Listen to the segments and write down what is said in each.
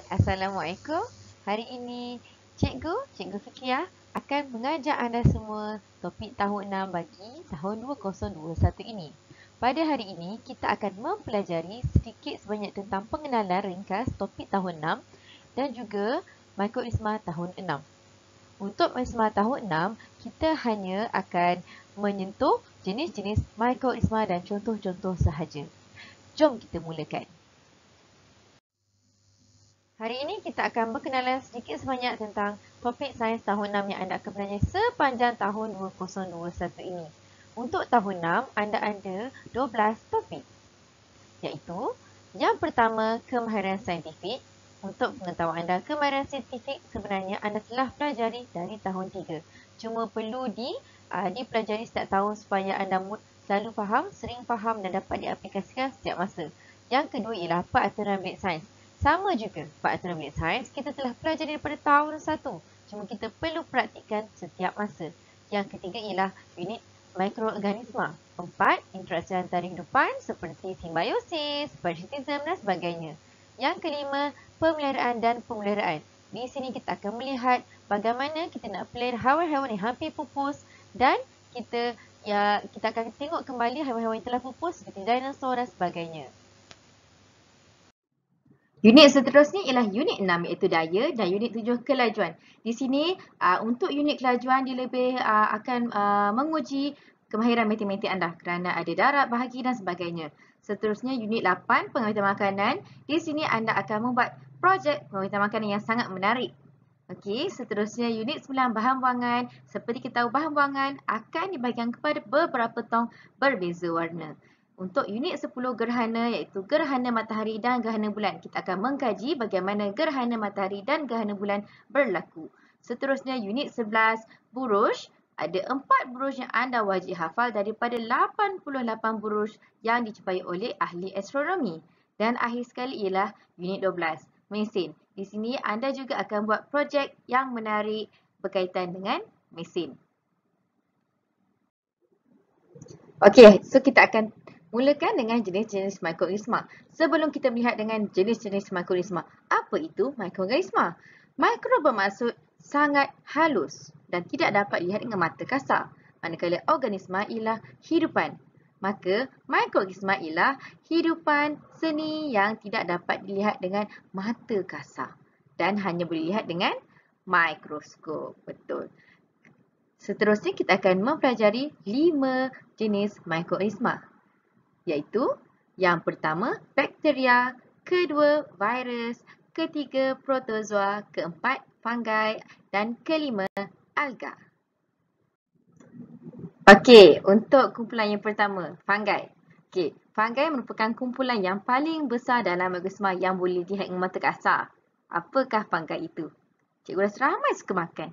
Assalamualaikum. Hari ini Cikgu Fikiah akan mengajar anda semua topik tahun 6 bagi tahun 2021 ini. Pada hari ini, kita akan mempelajari sedikit sebanyak tentang pengenalan ringkas topik tahun 6 dan juga mikroisma tahun 6. Untuk mikroisma tahun 6, kita hanya akan menyentuh jenis-jenis mikroisma dan contoh-contoh sahaja. Jom kita mulakan. Hari ini kita akan berkenalan sedikit sebanyak tentang topik sains tahun 6 yang anda akan pelajari sepanjang tahun 2021 ini. Untuk tahun 6, anda ada 12 topik, iaitu yang pertama, kemahiran saintifik. Untuk pengetahuan anda, kemahiran saintifik sebenarnya anda telah pelajari dari tahun 3. Cuma perlu dipelajari setiap tahun supaya anda selalu faham, sering faham dan dapat diaplikasikan setiap masa. Yang kedua ialah peraturan bilik sains. Sama juga, peraturan bilik sains kita telah pelajari daripada tahun 1. Cuma kita perlu praktikkan setiap masa. Yang ketiga ialah unit mikroorganisma. 4. Interaksi antara hidupan seperti simbiosis, parasitisme dan sebagainya. Yang kelima, pemeliharaan dan pemeliharaan. Di sini kita akan melihat bagaimana kita nak pelihara haiwan-haiwan yang hampir pupus dan kita akan tengok kembali haiwan-haiwan yang telah pupus seperti dinosaur dan sebagainya. Unit seterusnya ialah unit 6 iaitu daya dan unit 7 kelajuan. Di sini untuk unit kelajuan dia lebih akan menguji kemahiran matematik anda kerana ada darat, bahagi dan sebagainya. Seterusnya unit 8 pengawetan makanan. Di sini anda akan membuat projek pengawetan makanan yang sangat menarik. Okey, seterusnya unit 9 bahan buangan. Seperti kita tahu bahan buangan akan dibahagikan kepada beberapa tong berbeza warna. Untuk unit 10 gerhana iaitu gerhana matahari dan gerhana bulan. Kita akan mengkaji bagaimana gerhana matahari dan gerhana bulan berlaku. Seterusnya unit 11 buruj. Ada 4 buruj yang anda wajib hafal daripada 88 buruj yang dicapai oleh ahli astronomi. Dan akhir sekali ialah unit 12 mesin. Di sini anda juga akan buat projek yang menarik berkaitan dengan mesin. Okey, so kita akan mulakan dengan jenis-jenis mikroorganisma. Sebelum kita melihat dengan jenis-jenis mikroorganisma, apa itu mikroorganisma? Mikro bermaksud sangat halus dan tidak dapat dilihat dengan mata kasar. Manakala organisma ialah hidupan. Maka mikroorganisma ialah hidupan seni yang tidak dapat dilihat dengan mata kasar dan hanya boleh dilihat dengan mikroskop. Betul. Seterusnya kita akan mempelajari 5 jenis mikroorganisma, iaitu yang pertama bakteria, kedua virus, ketiga protozoa, keempat fungi dan kelima alga. Okey, untuk kumpulan yang pertama, fungi. Okey, fungi merupakan kumpulan yang paling besar dalam organisma yang boleh dilihat dengan mata kasar. Apakah fungi itu? Cikgu rasa ramai suka makan.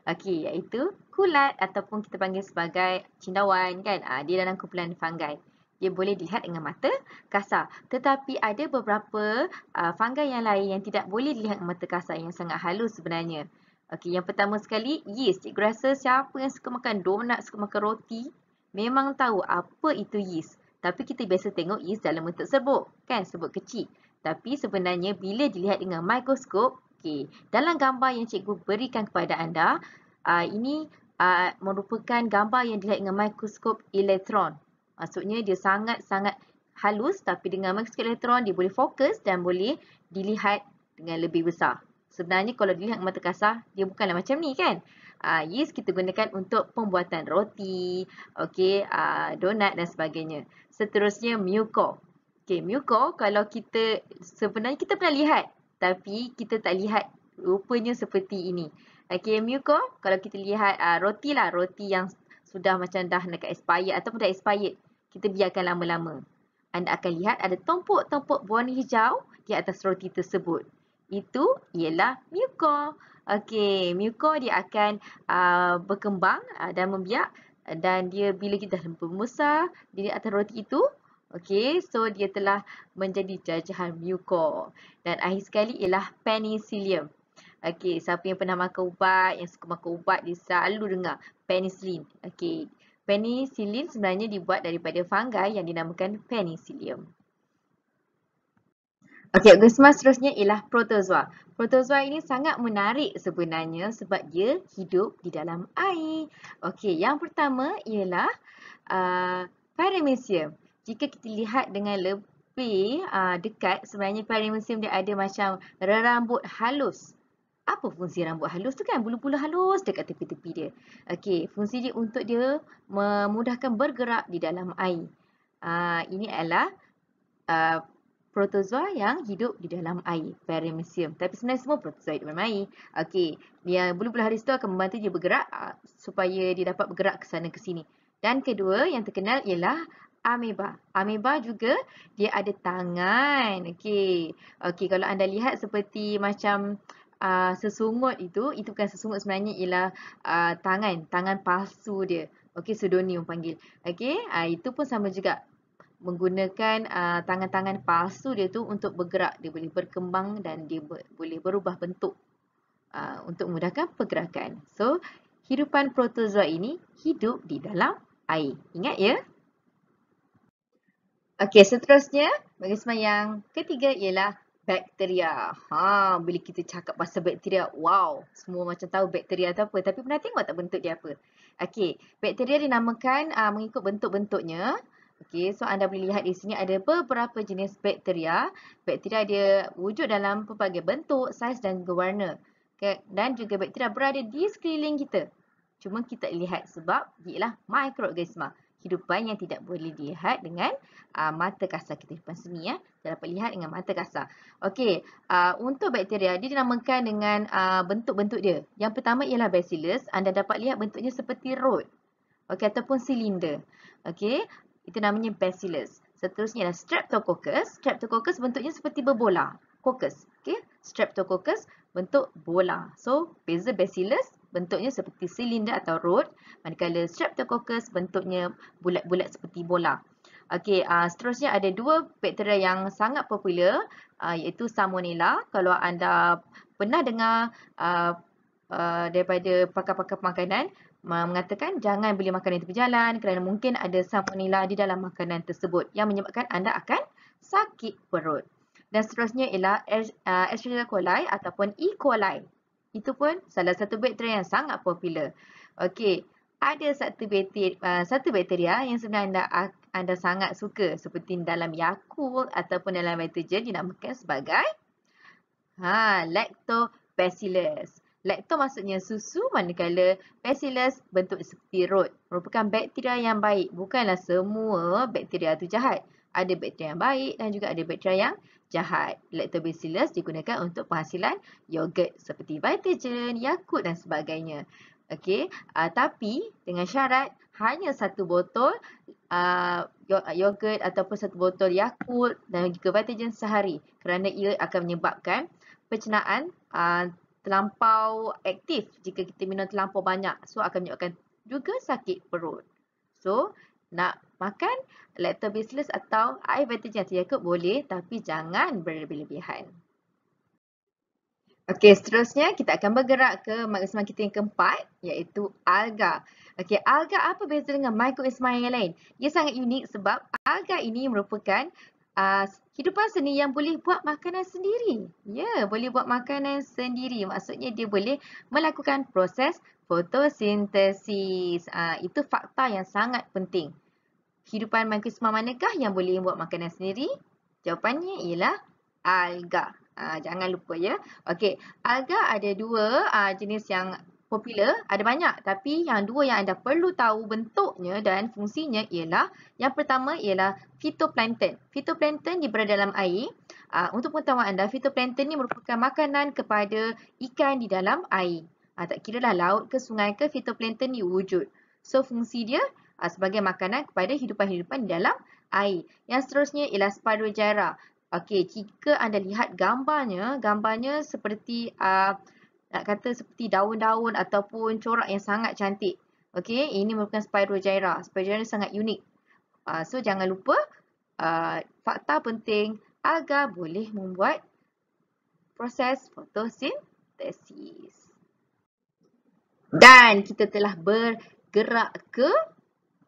Okey, iaitu kulat ataupun kita panggil sebagai cendawan kan. Dia dalam kumpulan fungi. Dia boleh dilihat dengan mata kasar. Tetapi ada beberapa fungi yang lain yang tidak boleh dilihat dengan mata kasar yang sangat halus sebenarnya. Okey, yang pertama sekali yeast. Cikgu rasa siapa yang suka makan donat, suka makan roti, memang tahu apa itu yeast. Tapi kita biasa tengok yeast dalam bentuk serbuk, kan? Serbuk kecil. Tapi sebenarnya bila dilihat dengan mikroskop, okey, dalam gambar yang cikgu berikan kepada anda, ini merupakan gambar yang dilihat dengan mikroskop elektron. Maksudnya dia sangat-sangat halus tapi dengan mikroskop elektron dia boleh fokus dan boleh dilihat dengan lebih besar. Sebenarnya kalau dilihat dengan mata kasar, dia bukanlah macam ni kan. Yeast kita gunakan untuk pembuatan roti, okey, donat dan sebagainya. Seterusnya muko. Okey, muko kalau sebenarnya kita pernah lihat tapi kita tak lihat rupanya seperti ini. Okey, muko kalau kita lihat roti yang sudah macam dah nak expired ataupun dah expired, kita biarkan lama-lama. Anda akan lihat ada tumpuk-tumpuk berwarna hijau di atas roti tersebut. Itu ialah muko. Okey, muko dia akan berkembang dan membiak dan dia bila kita dah membesar di atas roti itu, okey, so dia telah menjadi jajahan muko. Dan akhir sekali ialah penicillium. Okey, siapa yang pernah makan ubat, yang suka makan ubat, dia selalu dengar penicillin. Okey, penicillin sebenarnya dibuat daripada fungi yang dinamakan penicillium. Okey, organisma seterusnya ialah protozoa. Protozoa ini sangat menarik sebenarnya sebab dia hidup di dalam air. Okey, yang pertama ialah paramecium. Jika kita lihat dengan lebih dekat, sebenarnya paramecium dia ada macam rambut halus. Apa fungsi rambut halus tu kan? Bulu-bulu halus dekat tepi-tepi dia. Okey, fungsi dia untuk dia memudahkan bergerak di dalam air. Ini adalah uh, protozoa yang hidup di dalam air, paramecium. Tapi sebenarnya semua protozoa hidup dalam air. Okey, dia bulu-bulu halus tu akan membantu dia bergerak supaya dia dapat bergerak ke sana ke sini. Dan kedua yang terkenal ialah ameba. Ameba juga dia ada tangan. Okey. Okey, kalau anda lihat seperti macam sesungut itu bukan sesungut sebenarnya, ialah tangan palsu dia. Okey, pseudonym panggil. Okey, itu pun sama juga menggunakan tangan-tangan palsu dia tu untuk bergerak. Dia boleh berkembang dan dia boleh berubah bentuk untuk memudahkan pergerakan. So, hidupan protozoa ini hidup di dalam air. Ingat ya? Okey, seterusnya organisma yang ketiga ialah bakteria. Bila kita cakap pasal bakteria, wow, semua macam tahu bakteria tu apa. Tapi pernah tengok tak bentuk dia apa? Okey, bakteria dinamakan mengikut bentuk-bentuknya. Okey, so anda boleh lihat di sini ada beberapa jenis bakteria. Bakteria dia wujud dalam pelbagai bentuk, saiz dan juga warna. Dan juga bakteria berada di sekeliling kita. Cuma kita lihat sebab dia ialah mikroorganisma. Hidupan yang tidak boleh dilihat dengan mata kasar kita, hidupan seni ya. Kita dapat lihat dengan mata kasar. Okey, untuk bakteria dia dinamakan dengan bentuk-bentuk dia. Yang pertama ialah bacillus. Anda dapat lihat bentuknya seperti rod. Okey, ataupun silinder. Okey, itu namanya bacillus. Seterusnya adalah streptococcus. Streptococcus bentuknya seperti berbola. Coccus. Okey, streptococcus bentuk bola. So, beza bacillus bentuknya seperti silinder atau rod, manakala streptococcus bentuknya bulat-bulat seperti bola. Okey, seterusnya ada dua bakteria yang sangat popular, iaitu Salmonella. Kalau anda pernah dengar daripada pakar-pakar makanan mengatakan jangan beli makanan tepi jalan kerana mungkin ada Salmonella di dalam makanan tersebut yang menyebabkan anda akan sakit perut. Dan seterusnya ialah Escherichia coli ataupun E. coli. Itu pun salah satu bakteria yang sangat popular. Okey, ada satu bakteria yang sebenarnya anda sangat suka seperti dalam Yakult ataupun dalam Vitagen dinamakan sebagai Lactobacillus. Lacto maksudnya susu, manakala bacillus bentuk seperti rod. Merupakan bakteria yang baik. Bukanlah semua bakteria itu jahat. Ada bakteria yang baik dan juga ada bakteria yang jahat. Lactobacillus digunakan untuk penghasilan yogurt seperti Vitagen, Yakult dan sebagainya. Okey, tapi dengan syarat hanya satu botol yogurt ataupun satu botol Yakult dan juga Vitagen sehari, kerana ia akan menyebabkan pencernaan terlampau aktif. Jika kita minum terlampau banyak, so akan menyebabkan juga sakit perut. So, nak makan lactobacillus atau air Vitagen atau Yakult boleh, tapi jangan berlebihan. Okey, seterusnya kita akan bergerak ke mikroorganisma kita yang keempat, iaitu alga. Okey, alga apa beza dengan mikroorganisma yang lain? Dia sangat unik sebab alga ini merupakan hidupan seni yang boleh buat makanan sendiri. Ya, boleh buat makanan sendiri. Maksudnya dia boleh melakukan proses fotosintesis. Itu fakta yang sangat penting. Hidupan mikroorganisma manakah yang boleh buat makanan sendiri? Jawapannya ialah alga. Jangan lupa ya. Okey, alga ada dua jenis yang popular. Ada banyak, tapi yang dua yang anda perlu tahu bentuknya dan fungsinya ialah, yang pertama ialah phytoplankton. Phytoplankton dia berada dalam air. Untuk pengetahuan anda, phytoplankton ni merupakan makanan kepada ikan di dalam air. Tak kira lah laut ke sungai ke, phytoplankton ni wujud. So, fungsi dia sebagai makanan kepada hidupan-hidupan di dalam air. Yang seterusnya ialah Spirogyra. Okey, jika anda lihat gambarnya seperti nak kata seperti daun-daun ataupun corak yang sangat cantik. Okey, ini merupakan Spirogyra. Spirogyra sangat unik. So jangan lupa fakta penting, alga boleh membuat proses fotosintesis. Dan kita telah bergerak ke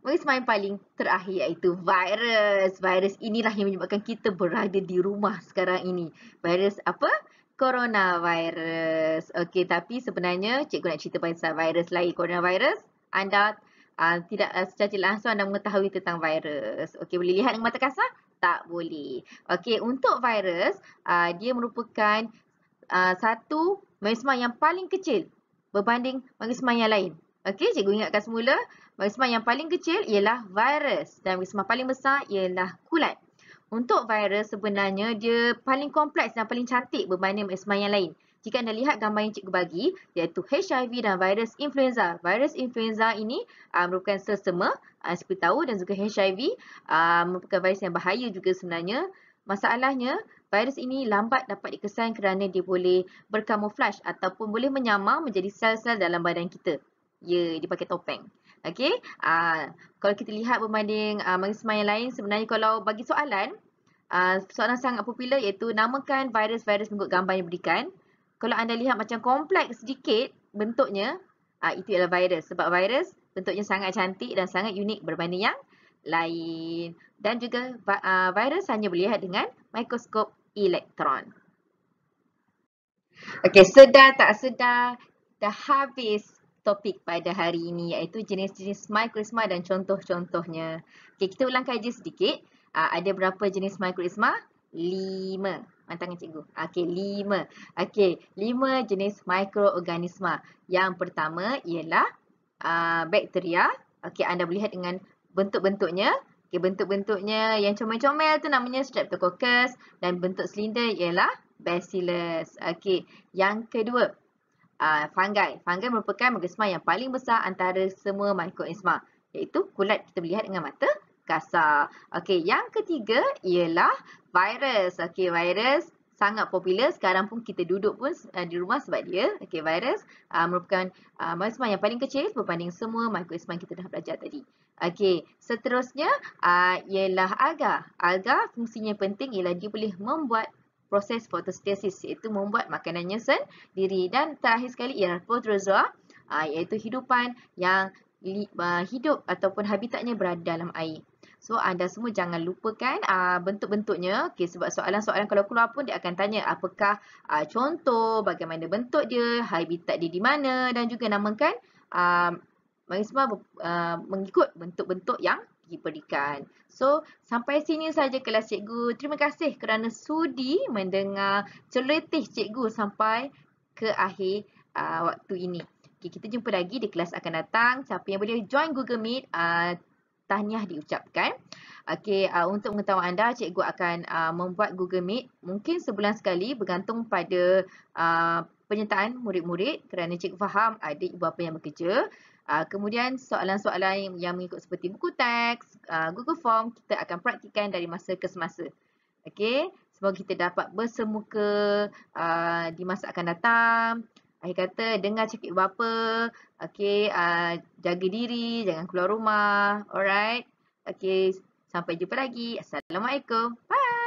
Organisma yang paling terakhir iaitu virus. Virus inilah yang menyebabkan kita berada di rumah sekarang ini. Virus apa? Coronavirus. Okey, tapi sebenarnya cikgu nak cerita pasal virus lain. Coronavirus, anda tidak secara langsung anda mengetahui tentang virus. Okey, boleh lihat dengan mata kasar? Tak boleh. Okey, untuk virus, dia merupakan satu organisma yang paling kecil berbanding organisma yang lain. Okey, cikgu ingatkan semula, organisma yang paling kecil ialah virus dan organisma paling besar ialah kulat. Untuk virus sebenarnya dia paling kompleks dan paling cantik berbanding organisma yang lain. Jika anda lihat gambar yang cikgu bagi, iaitu HIV dan virus influenza. Virus influenza ini merupakan selsema, seperti tahu, dan juga HIV merupakan virus yang bahaya juga sebenarnya. Masalahnya, virus ini lambat dapat dikesan kerana dia boleh berkamuflaj ataupun boleh menyamar menjadi sel-sel dalam badan kita. Ya, dia pakai topeng. Okey, kalau kita lihat berbanding organisma yang lain, sebenarnya kalau bagi soalan, soalan sangat popular iaitu namakan virus-virus mengikut gambar yang diberikan. Kalau anda lihat macam kompleks sedikit bentuknya, itu ialah virus. Sebab virus bentuknya sangat cantik dan sangat unik berbanding yang lain. Dan juga virus hanya boleh lihat dengan mikroskop elektron. Okey, sedar tak sedar dah habis topik pada hari ini iaitu jenis-jenis mikroisma dan contoh-contohnya. Okey, kita ulang kaji sedikit. Ada berapa jenis mikroisma? 5. Mana tangan cikgu? Okey, 5. Okey, 5 jenis mikroorganisma. Yang pertama ialah bakteria. Okey, anda boleh lihat dengan bentuk-bentuknya. Okey, bentuk-bentuknya yang comel-comel tu namanya Streptococcus dan bentuk silinder ialah Bacillus. Okey, yang kedua, fungi. Fungi merupakan organisma yang paling besar antara semua mikroorganisma, iaitu kulat kita lihat dengan mata kasar. Okey, yang ketiga ialah virus. Okey, virus sangat popular. Sekarang pun kita duduk pun di rumah sebab dia. Okey, virus merupakan organisma yang paling kecil berbanding semua mikroorganisma yang kita dah belajar tadi. Okey, seterusnya ialah alga. Alga fungsinya penting ialah dia boleh membuat proses fotosintesis, iaitu membuat makanannya sendiri. Dan terakhir sekali ialah protozoa, iaitu hidupan yang hidup ataupun habitatnya berada dalam air. So, anda semua jangan lupakan bentuk-bentuknya. Okay, sebab soalan-soalan kalau keluar pun dia akan tanya apakah contoh, bagaimana bentuk dia, habitat dia di mana, dan juga namakan organisma mengikut bentuk-bentuk yang diberikan. So, sampai sini saja kelas cikgu. Terima kasih kerana sudi mendengar celoteh cikgu sampai ke akhir waktu ini. Okay, kita jumpa lagi di kelas akan datang. Siapa yang boleh join Google Meet, tahniah diucapkan. Okay, untuk pengetahuan anda, cikgu akan membuat Google Meet mungkin sebulan sekali bergantung pada penyertaan murid-murid kerana cikgu faham ada ibu bapa yang bekerja. Kemudian soalan-soalan yang mengikut seperti buku teks, Google Form, kita akan praktikan dari masa ke semasa. Okey, semoga kita dapat bersemuka di masa akan datang. Akhir kata, dengar cakap ibu bapa. Okey, jaga diri, jangan keluar rumah. Alright. Okey, sampai jumpa lagi. Assalamualaikum. Bye.